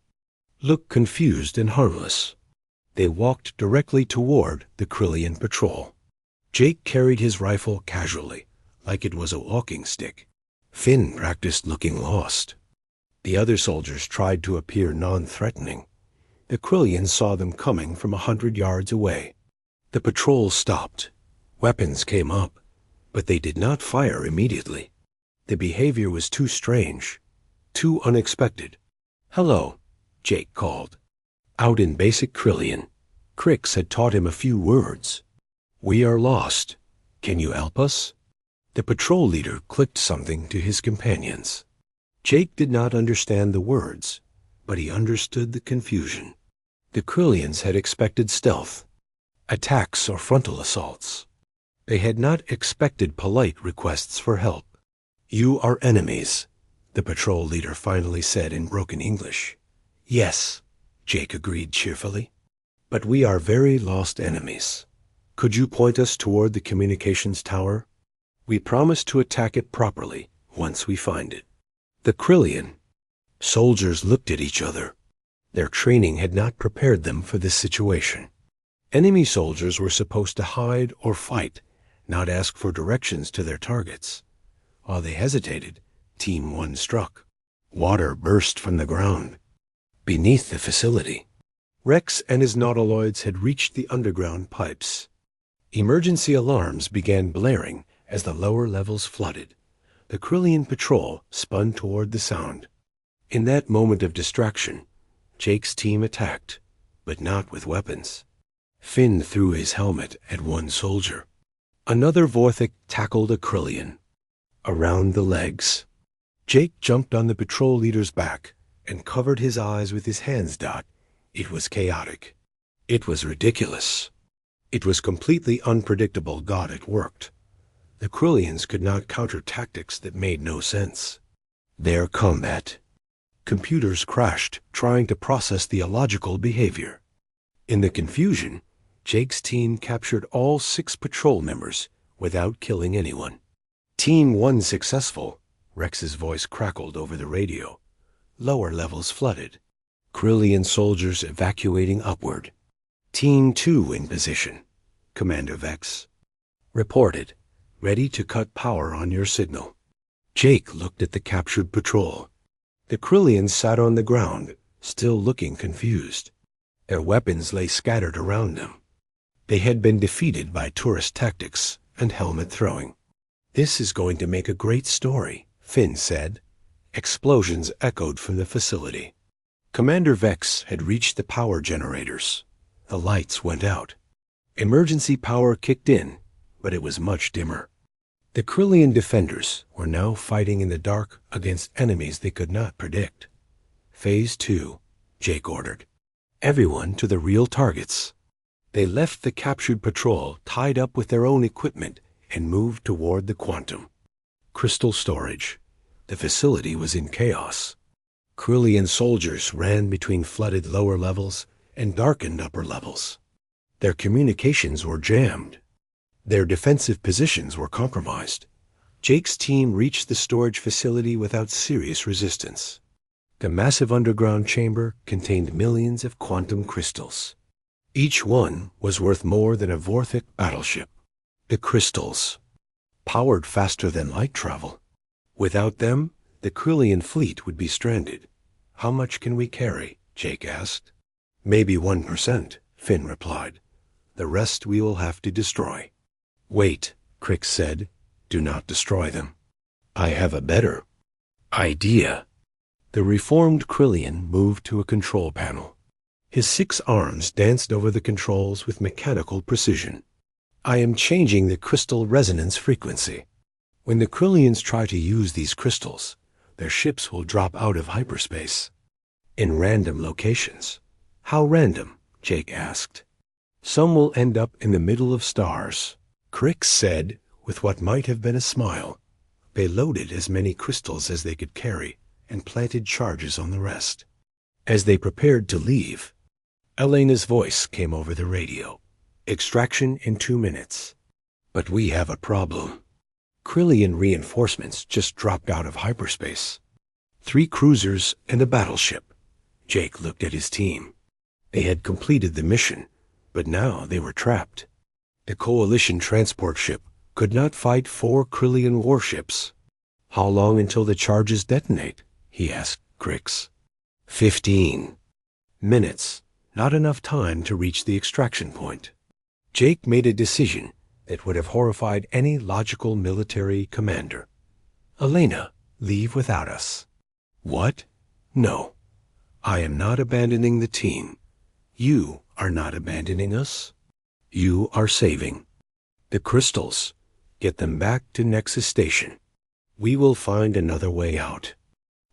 looked confused and harmless. They walked directly toward the Krillian patrol. Jake carried his rifle casually, like it was a walking stick. Finn practiced looking lost. The other soldiers tried to appear non-threatening. The Krillians saw them coming from 100 yards away. The patrol stopped. Weapons came up, but they did not fire immediately. The behavior was too strange, too unexpected. Hello, Jake called. Out in basic Krillian, Crix had taught him a few words. We are lost. Can you help us? The patrol leader clicked something to his companions. Jake did not understand the words, but he understood the confusion. The Krillians had expected stealth, attacks or frontal assaults. They had not expected polite requests for help. You are enemies, the patrol leader finally said in broken English. Yes, Jake agreed cheerfully. But we are very lost enemies. Could you point us toward the communications tower? We promise to attack it properly once we find it. The Krillian soldiers looked at each other. Their training had not prepared them for this situation. Enemy soldiers were supposed to hide or fight, not ask for directions to their targets. While they hesitated, Team 1 struck. Water burst from the ground. Beneath the facility, Rex and his nautiloids had reached the underground pipes. Emergency alarms began blaring as the lower levels flooded. The Krillian patrol spun toward the sound. In that moment of distraction, Jake's team attacked, but not with weapons. Finn threw his helmet at one soldier. Another Vorthik tackled a Krillian around the legs. Jake jumped on the patrol leader's back and covered his eyes with his hands. It was chaotic. It was ridiculous. It was completely unpredictable. It worked. The Krillians could not counter tactics that made no sense. Their combat. Computers crashed trying to process the illogical behavior. In the confusion, Jake's team captured all 6 patrol members without killing anyone. Team 1 successful, Rex's voice crackled over the radio. Lower levels flooded. Krillian soldiers evacuating upward. Team 2 in position. Commander Vex reported, ready to cut power on your signal. Jake looked at the captured patrol. The Krillians sat on the ground, still looking confused. Their weapons lay scattered around them. They had been defeated by tourist tactics and helmet throwing. This is going to make a great story, Finn said. Explosions echoed from the facility. Commander Vex had reached the power generators. The lights went out. Emergency power kicked in, but it was much dimmer. The Krillian defenders were now fighting in the dark against enemies they could not predict. Phase 2, Jake ordered. Everyone to the real targets. They left the captured patrol tied up with their own equipment and moved toward the quantum. Crystal storage. The facility was in chaos. Krillian soldiers ran between flooded lower levels and darkened upper levels. Their communications were jammed. Their defensive positions were compromised. Jake's team reached the storage facility without serious resistance. The massive underground chamber contained millions of quantum crystals. Each one was worth more than a Vorthik battleship. The crystals, powered faster than light travel. Without them, the Krillian fleet would be stranded. How much can we carry? Jake asked. Maybe 1%, Finn replied. The rest we will have to destroy. Wait, Crix said. Do not destroy them. I have a better idea. The reformed Krillian moved to a control panel. His 6 arms danced over the controls with mechanical precision. I am changing the crystal resonance frequency. When the Krillians try to use these crystals, their ships will drop out of hyperspace. In random locations. How random? Jake asked. Some will end up in the middle of stars. Crix said, with what might have been a smile. They loaded as many crystals as they could carry and planted charges on the rest. As they prepared to leave, Elena's voice came over the radio. Extraction in 2 minutes. But we have a problem. Krillian reinforcements just dropped out of hyperspace. 3 cruisers and a battleship. Jake looked at his team. They had completed the mission, but now they were trapped. The Coalition transport ship could not fight 4 Krillian warships. How long until the charges detonate? He asked Crix. 15 minutes. Not enough time to reach the extraction point. Jake made a decision that would have horrified any logical military commander. Elena, leave without us. What? No. I am not abandoning the team. You are not abandoning us. You are saving the crystals. Get them back to Nexus Station. We will find another way out.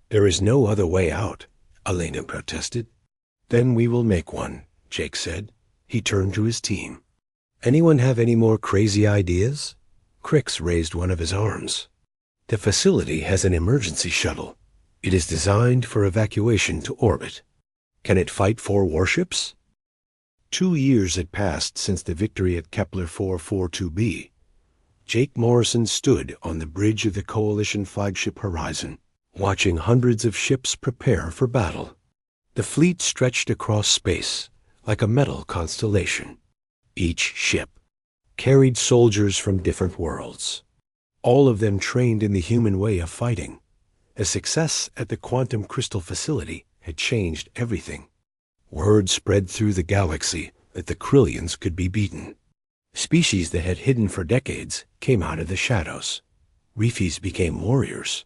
There is no other way out, Elena protested. Then we will make one, Jake said. He turned to his team. Anyone have any more crazy ideas? Crix raised one of his arms. The facility has an emergency shuttle. It is designed for evacuation to orbit. Can it fight 4 warships? 2 years had passed since the victory at Kepler 442b. Jake Morrison stood on the bridge of the Coalition flagship Horizon, watching hundreds of ships prepare for battle. The fleet stretched across space like a metal constellation. Each ship carried soldiers from different worlds, all of them trained in the human way of fighting. A success at the quantum crystal facility had changed everything. Word spread through the galaxy that the Krillians could be beaten. Species that had hidden for decades came out of the shadows. Reefs became warriors.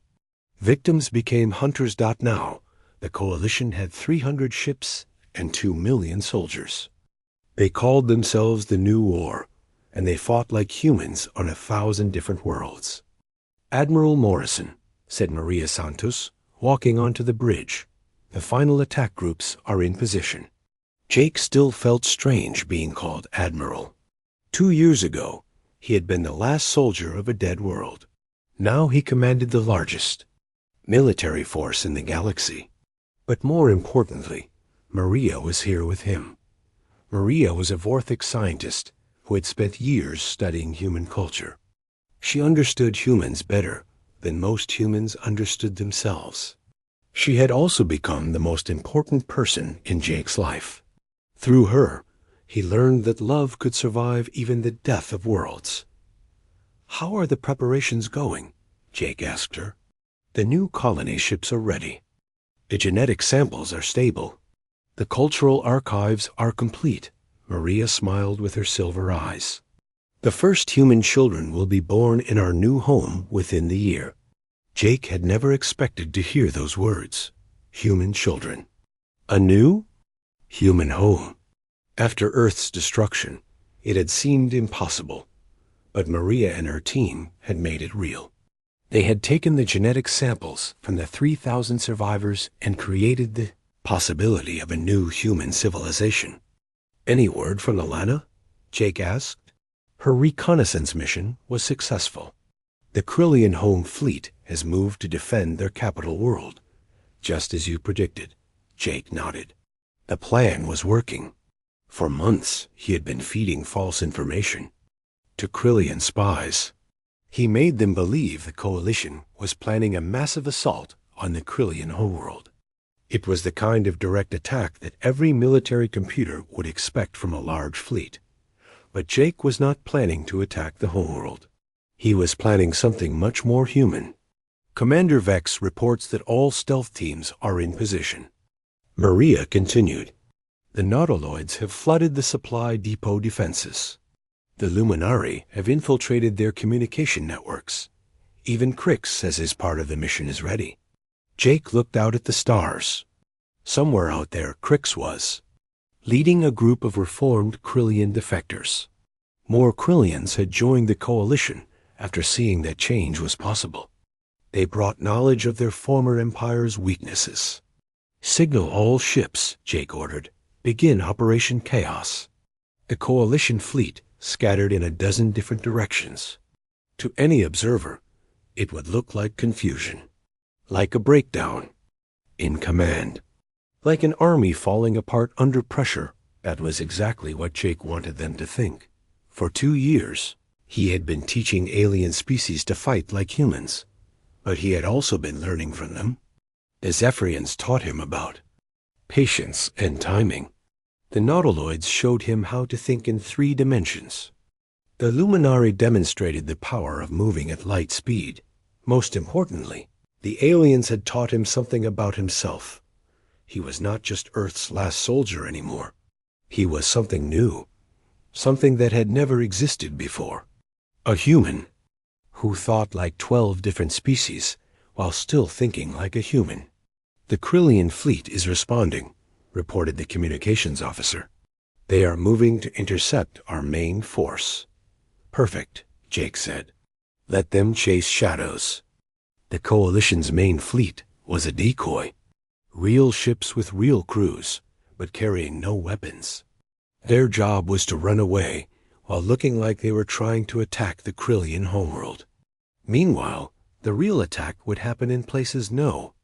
Victims became hunters. Now, the Coalition had 300 ships and 2 million soldiers. They called themselves the New War, and they fought like humans on 1,000 different worlds. Admiral Morrison, said Maria Santos, walking onto the bridge. The final attack groups are in position. Jake still felt strange being called Admiral. 2 years ago, he had been the last soldier of a dead world. Now he commanded the largest military force in the galaxy. But more importantly, Maria was here with him. Maria was a Vorthic scientist who had spent years studying human culture. She understood humans better than most humans understood themselves. She had also become the most important person in Jake's life. Through her, he learned that love could survive even the death of worlds. How are the preparations going? Jake asked her. The new colony ships are ready. The genetic samples are stable. The cultural archives are complete. Maria smiled with her silver eyes. The first human children will be born in our new home within the year. Jake had never expected to hear those words. Human children. A new human home. After Earth's destruction, it had seemed impossible, but Maria and her team had made it real. They had taken the genetic samples from the 3,000 survivors and created the possibility of a new human civilization. Any word from Alana? Jake asked. Her reconnaissance mission was successful. The Krillian home fleet has moved to defend their capital world. Just as you predicted. Jake nodded. The plan was working. For months, he had been feeding false information to Krillian spies. He made them believe the Coalition was planning a massive assault on the Krillian homeworld. It was the kind of direct attack that every military computer would expect from a large fleet. But Jake was not planning to attack the homeworld. He was planning something much more human. Commander Vex reports that all stealth teams are in position. Maria continued. The Nautiloids have flooded the supply depot defenses. The Luminari have infiltrated their communication networks. Even Crix says his part of the mission is ready. Jake looked out at the stars. Somewhere out there, Crix was, leading a group of reformed Krillian defectors. More Krillians had joined the Coalition after seeing that change was possible. They brought knowledge of their former empire's weaknesses. "Signal all ships," Jake ordered. "Begin Operation Chaos." The Coalition fleet scattered in a dozen different directions. To any observer, it would look like confusion, like a breakdown in command, like an army falling apart under pressure. That was exactly what Jake wanted them to think. For 2 years, he had been teaching alien species to fight like humans, but he had also been learning from them. The Zephyrians taught him about patience and timing. The Nautiloids showed him how to think in 3 dimensions. The Luminari demonstrated the power of moving at light speed. Most importantly, the aliens had taught him something about himself. He was not just Earth's last soldier anymore. He was something new, something that had never existed before. A human who thought like 12 different species while still thinking like a human. "The Krillian fleet is responding," reported the communications officer. "They are moving to intercept our main force." "Perfect," Jake said. "Let them chase shadows." The Coalition's main fleet was a decoy. Real ships with real crews, but carrying no weapons. Their job was to run away while looking like they were trying to attack the Krillian homeworld. Meanwhile, the real attack would happen in places no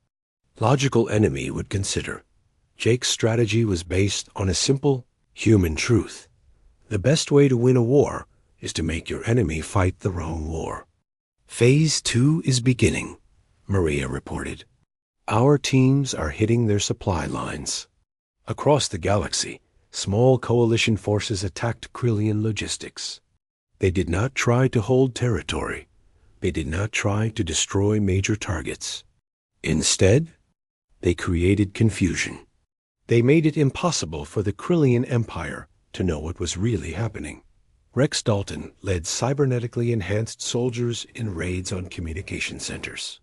logical enemy would consider. Jake's strategy was based on a simple human truth. The best way to win a war is to make your enemy fight the wrong war. "Phase 2 is beginning," Maria reported. "Our teams are hitting their supply lines." Across the galaxy, small Coalition forces attacked Krillian logistics. They did not try to hold territory. They did not try to destroy major targets. Instead, they created confusion. They made it impossible for the Krillian Empire to know what was really happening. Rex Dalton led cybernetically enhanced soldiers in raids on communication centers.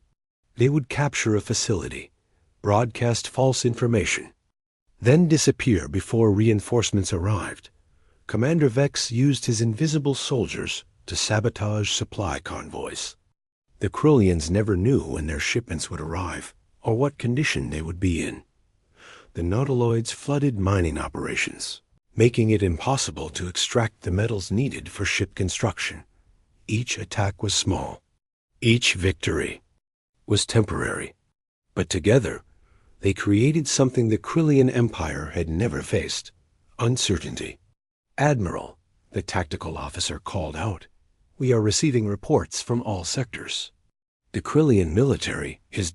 They would capture a facility, broadcast false information, then disappear before reinforcements arrived. Commander Vex used his invisible soldiers to sabotage supply convoys. The Krillians never knew when their shipments would arrive or what condition they would be in. The Nautiloids flooded mining operations, making it impossible to extract the metals needed for ship construction. Each attack was small. Each victory was temporary. But together, they created something the Krillian Empire had never faced: uncertainty. "Admiral," the tactical officer called out, "we are receiving reports from all sectors. The Krillian military is ...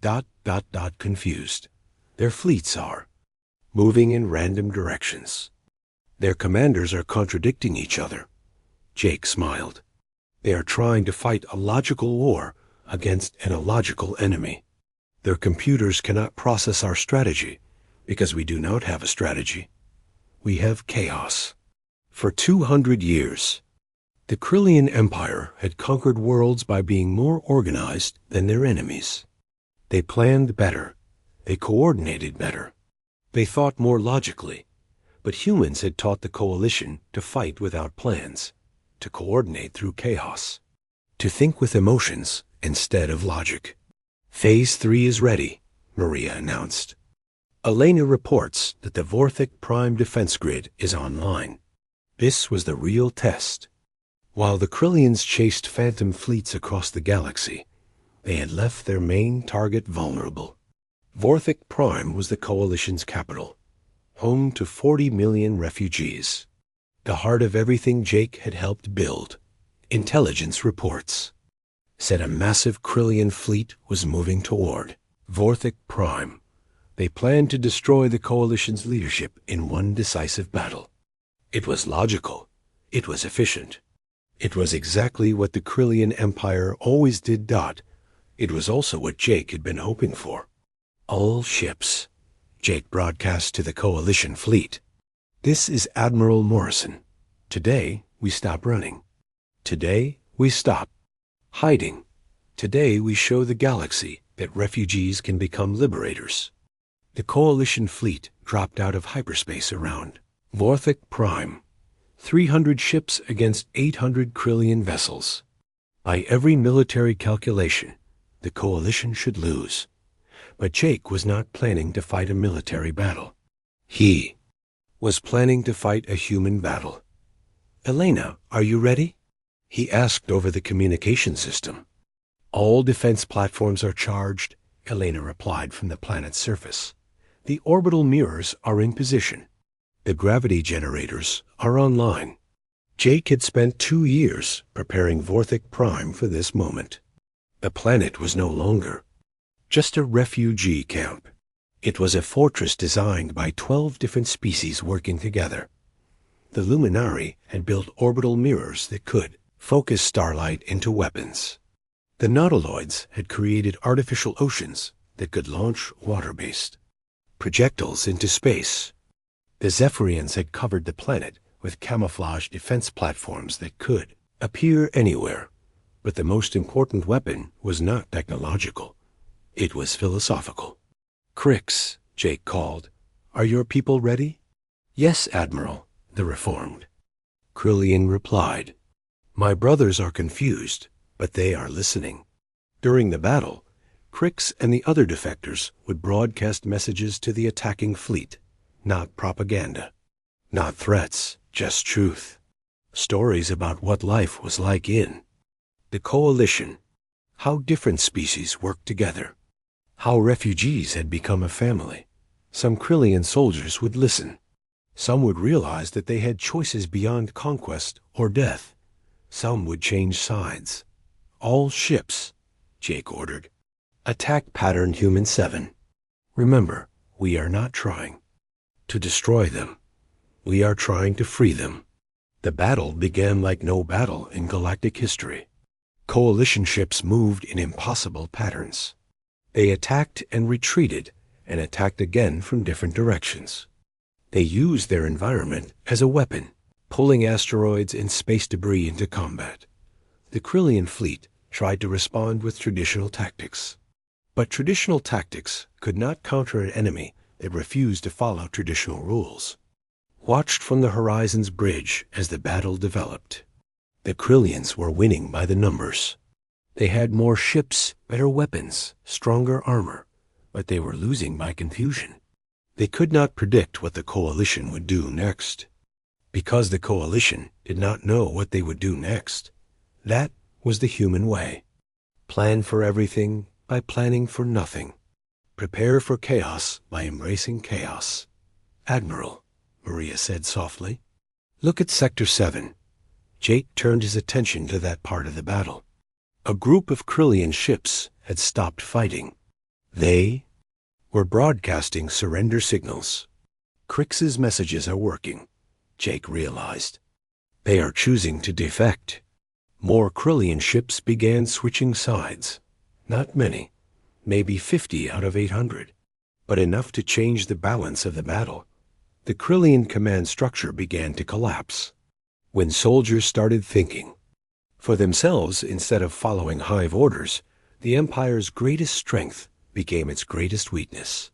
confused. Their fleets are moving in random directions. Their commanders are contradicting each other." Jake smiled. "They are trying to fight a logical war against an illogical enemy. Their computers cannot process our strategy because we do not have a strategy. We have chaos." For 200 years, the Krillian Empire had conquered worlds by being more organized than their enemies. They planned better. They coordinated better. They thought more logically. But humans had taught the Coalition to fight without plans, to coordinate through chaos, to think with emotions instead of logic. "Phase 3 is ready," Maria announced. "Elena reports that the Vorthic Prime defense grid is online." This was the real test. While the Krillians chased phantom fleets across the galaxy, they had left their main target vulnerable. Vorthic Prime was the Coalition's capital, home to 40 million refugees. The heart of everything Jake had helped build. Intelligence reports said a massive Krillian fleet was moving toward Vorthic Prime. They planned to destroy the Coalition's leadership in one decisive battle. It was logical. It was efficient. It was exactly what the Krillian Empire always did. It was also what Jake had been hoping for. "All ships," Jake broadcast to the Coalition fleet. "This is Admiral Morrison. Today, we stop running. Today, we stop hiding. Today, we show the galaxy that refugees can become liberators." The Coalition fleet dropped out of hyperspace around Vorthic Prime. 300 ships against 800 Krillian vessels. By every military calculation, the coalition should lose. But Jake was not planning to fight a military battle. He was planning to fight a human battle. "Elena, are you ready?" he asked over the communication system. "All defense platforms are charged," Elena replied from the planet's surface. "The orbital mirrors are in position. The gravity generators are online." Jake had spent 2 years preparing Vorthik Prime for this moment. The planet was no longer just a refugee camp. It was a fortress designed by 12 different species working together. The Luminari had built orbital mirrors that could focus starlight into weapons. The Nautiloids had created artificial oceans that could launch water-based projectiles into space. The Zephyrians had covered the planet with camouflage defense platforms that could appear anywhere. But the most important weapon was not technological. It was philosophical. "Crix," Jake called. "Are your people ready?" "Yes, Admiral," the reformed Krillian replied. "My brothers are confused, but they are listening." During the battle, Crix and the other defectors would broadcast messages to the attacking fleet. Not propaganda, not threats, just truth. Stories about what life was like in the coalition, how different species worked together, how refugees had become a family. Some Krillian soldiers would listen. Some would realize that they had choices beyond conquest or death. Some would change sides. "All ships," Jake ordered, "attack pattern Human 7. Remember, we are not trying to destroy them. We are trying to free them." The battle began like no battle in galactic history. Coalition ships moved in impossible patterns. They attacked and retreated and attacked again from different directions. They used their environment as a weapon, pulling asteroids and space debris into combat. The Krillian fleet tried to respond with traditional tactics. But traditional tactics could not counter an enemy that refused to follow traditional rules. Watched from the horizon's bridge as the battle developed. The Krillians were winning by the numbers. They had more ships, better weapons, stronger armor, but they were losing by confusion. They could not predict what the coalition would do next. Because the coalition did not know what they would do next. That was the human way. Plan for everything by planning for nothing. Prepare for chaos by embracing chaos. "Admiral," Maria said softly, "look at Sector 7. Jake turned his attention to that part of the battle. A group of Krillian ships had stopped fighting. They were broadcasting surrender signals. Crix's messages are working, Jake realized. They are choosing to defect. More Krillian ships began switching sides. Not many, maybe 50 out of 800, but enough to change the balance of the battle. The Krillian command structure began to collapse. When soldiers started thinking for themselves instead of following hive orders, the Empire's greatest strength became its greatest weakness.